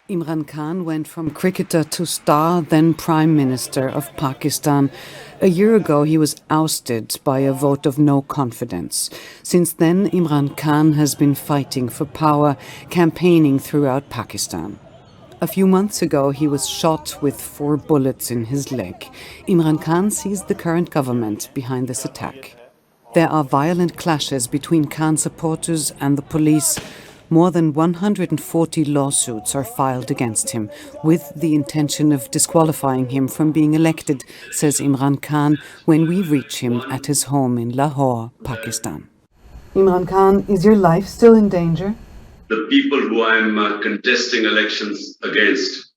Imran Khan went from cricketer to star, then Prime Minister of Pakistan. A year ago, he was ousted by a vote of no confidence. Since then, Imran Khan has been fighting for power, campaigning throughout Pakistan. A few months ago, he was shot with 4 bullets in his leg. Imran Khan sees the current government behind this attack. There are violent clashes between Khan supporters and the police. More than 140 lawsuits are filed against him, with the intention of disqualifying him from being elected, says Imran Khan when we reach him at his home in Lahore, Pakistan. Imran Khan, is your life still in danger? The people who I'm contesting elections against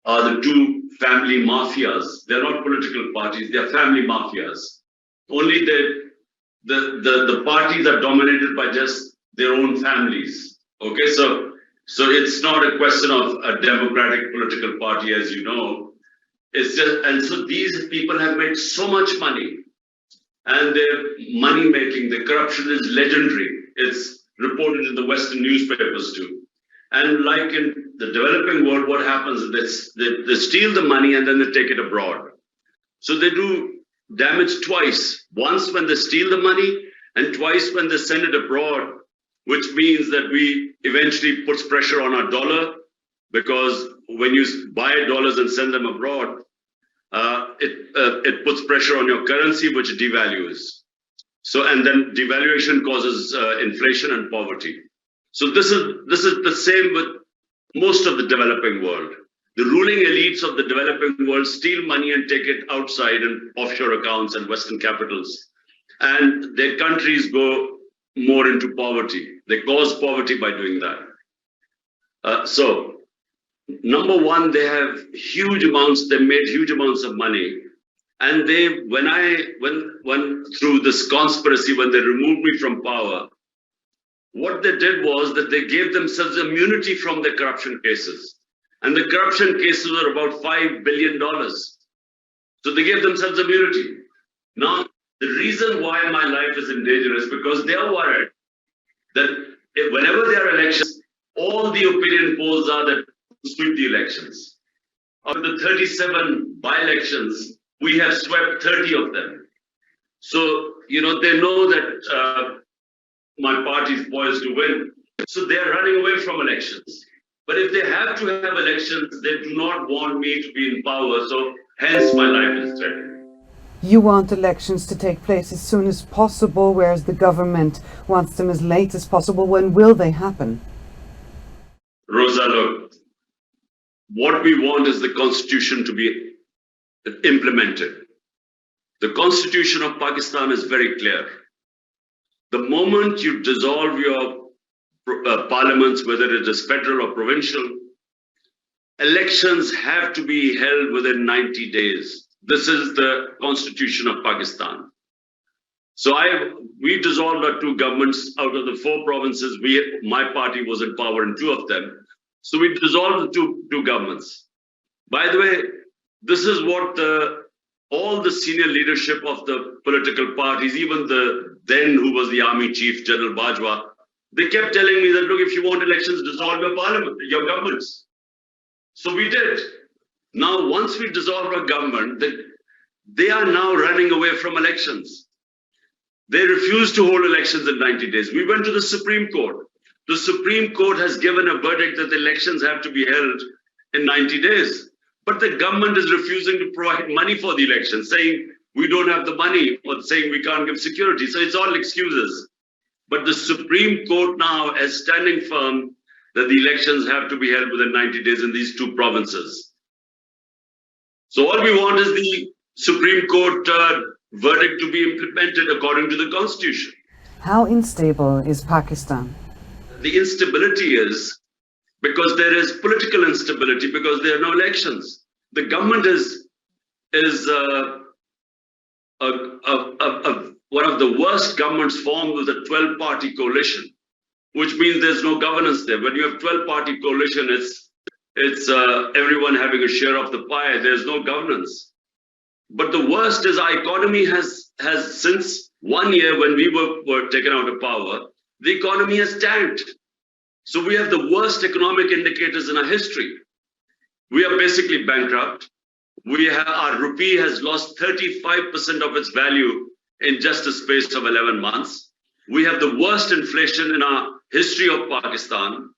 are the two family mafias. They're not political parties, they're family mafias. Only the parties are dominated by just their own families. Okay, so it's not a question of a democratic political party, as you know. It's just, and so these people have made so much money, and their money making, the corruption is legendary. It's reported in the Western newspapers too. And like in the developing world, what happens is they steal the money and then they take it abroad. So they do damage twice. Once when they steal the money, and twice when they send it abroad, which means that we eventually puts pressure on our dollar, because when you buy dollars and send them abroad, it puts pressure on your currency, which devalues. So, and then devaluation causes inflation and poverty. So this is the same with most of the developing world. The ruling elites of the developing world steal money and take it outside in offshore accounts and Western capitals, and their countries go more into poverty. They cause poverty by doing that. So, number one, they have huge amounts. They made huge amounts of money, and when through this conspiracy, when they removed me from power, what they did was that they gave themselves immunity from the corruption cases, and the corruption cases were about $5 billion. So they gave themselves immunity. Now, the reason why my life is in danger is because they are worried that whenever there are elections, all the opinion polls are that sweep the elections. Out of the 37 by-elections, we have swept 30 of them. So, they know that my party is poised to win. So they are running away from elections. But if they have to have elections, they do not want me to be in power. So hence my life is threatened. You want elections to take place as soon as possible, whereas the government wants them as late as possible. When will they happen? Rosa, look, what we want is the constitution to be implemented. The constitution of Pakistan is very clear. The moment you dissolve your parliaments, whether it is federal or provincial, elections have to be held within 90 days. This is the constitution of Pakistan. So we dissolved our 2 governments. Out of the 4 provinces, my party was in power in 2 of them. So we dissolved the two governments. By the way, this is what all the senior leadership of the political parties, even who was the army chief, General Bajwa, they kept telling me that, look, if you want elections, dissolve your parliament, your governments. So we did. Now, once we dissolved our government, they are now running away from elections. They refuse to hold elections in 90 days. We went to the Supreme Court. The Supreme Court has given a verdict that the elections have to be held in 90 days. But the government is refusing to provide money for the elections, saying we don't have the money, or saying we can't give security. So it's all excuses. But the Supreme Court now is standing firm that the elections have to be held within 90 days in these 2 provinces. So all we want is the Supreme Court verdict to be implemented according to the Constitution. How unstable is Pakistan? The instability is because there is political instability, because there are no elections. The government is one of the worst governments formed with a 12-party coalition, which means there's no governance there. When you have 12-party coalition, it's everyone having a share of the pie. There's no governance. But the worst is our economy has since 1 year when we were taken out of power, the economy has tanked. So we have the worst economic indicators in our history. We are basically bankrupt. Our rupee has lost 35% of its value in just a space of 11 months. We have the worst inflation in our history of Pakistan,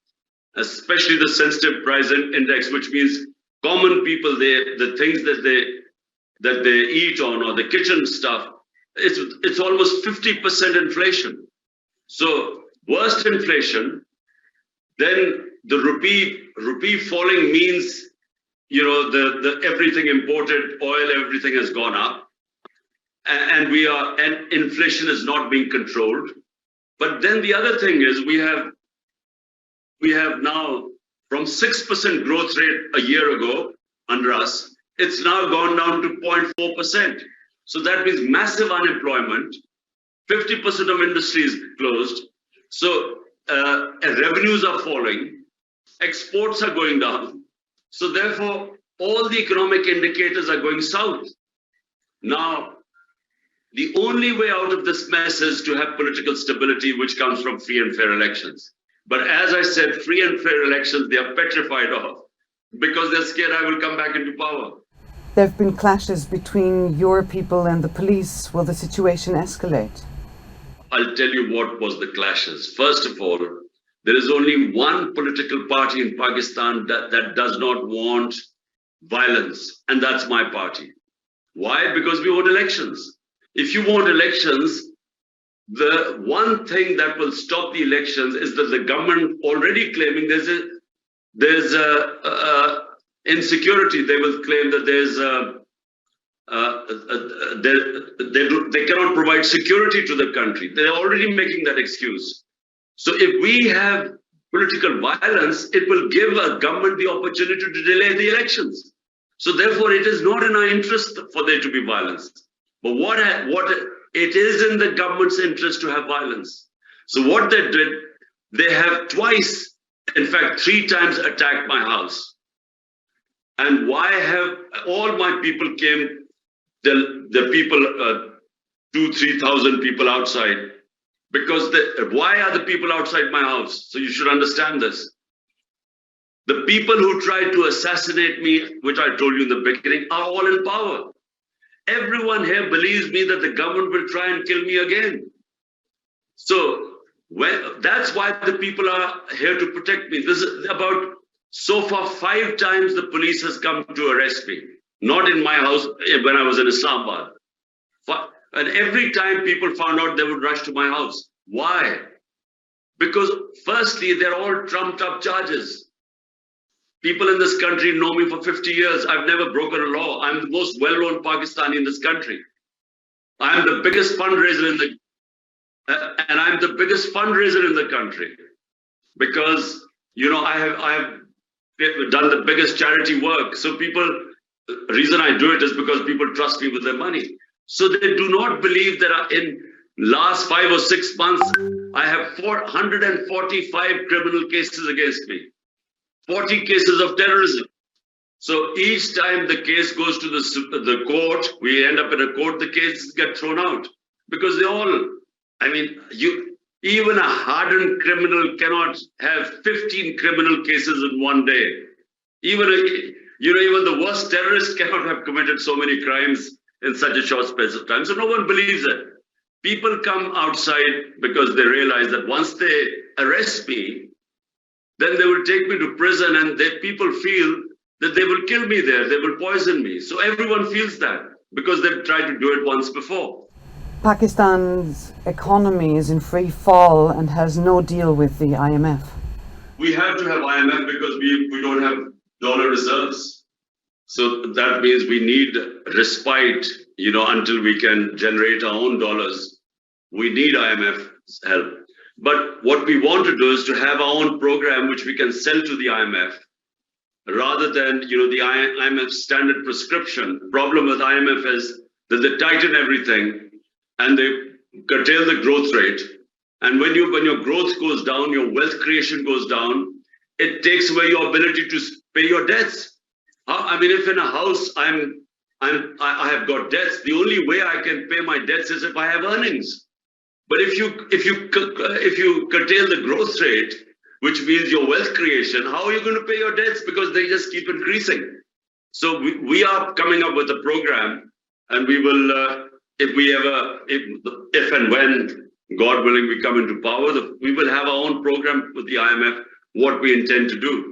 especially the sensitive price index, which means common people, the things that they eat on, or the kitchen stuff, it's almost 50% inflation. So worst inflation, then the rupee falling means, the everything imported, oil, everything has gone up, and inflation is not being controlled. But then the other thing is we have now, from 6% growth rate a year ago under us, it's now gone down to 0.4%. So that means massive unemployment. 50% of industry is closed. So revenues are falling, exports are going down. So therefore, all the economic indicators are going south. Now, the only way out of this mess is to have political stability, which comes from free and fair elections. But as I said, free and fair elections, they are petrified of, because they're scared I will come back into power. There have been clashes between your people and the police. Will the situation escalate? I'll tell you what was the clashes. First of all, there is only one political party in Pakistan that does not want violence, and that's my party. Why? Because we want elections. If you want elections, the one thing that will stop the elections is that the government already claiming there's a insecurity. They will claim that they cannot provide security to the country. They're already making that excuse. So if we have political violence, it will give a government the opportunity to delay the elections. So therefore, it is not in our interest for there to be violence. But what it is in the government's interest to have violence. So what they did, they have twice, in fact, 3 times attacked my house. And why have all my people came, the people, 2,000-3,000 people outside? Because why are the people outside my house? So you should understand this. The people who tried to assassinate me, which I told you in the beginning, are all in power. Everyone here believes me that the government will try and kill me again. So that's why the people are here to protect me. This is about, so far, 5 times the police has come to arrest me. Not in my house when I was in Islamabad. And every time people found out, they would rush to my house. Why? Because firstly, they're all trumped up charges. People in this country know me for 50 years. I've never broken a law. I'm the most well-known Pakistani in this country. I'm the biggest fundraiser in the country, because I have done the biggest charity work. So the reason I do it is because people trust me with their money. So they do not believe that in last 5 or 6 months, I have 445 criminal cases against me. 40 cases of terrorism. So each time the case goes to the court, we end up in a court, the cases get thrown out. Because even a hardened criminal cannot have 15 criminal cases in one day. Even the worst terrorist cannot have committed so many crimes in such a short space of time. So no one believes it. People come outside because they realize that once they arrest me, then they will take me to prison, and people feel that they will kill me there, they will poison me. So everyone feels that because they've tried to do it once before. Pakistan's economy is in free fall and has no deal with the IMF. We have to have IMF because we don't have dollar reserves. So that means we need respite, until we can generate our own dollars. We need IMF's help. But what we want to do is to have our own program which we can sell to the IMF, rather than the IMF standard prescription. Problem with IMF is that they tighten everything and they curtail the growth rate. And when your growth goes down, your wealth creation goes down, it takes away your ability to pay your debts. If in a house I have got debts, the only way I can pay my debts is if I have earnings. But if you curtail the growth rate, which means your wealth creation, how are you going to pay your debts? Because they just keep increasing. So we are coming up with a program, and we will, if and when, God willing, we come into power, we will have our own program with the IMF, what we intend to do.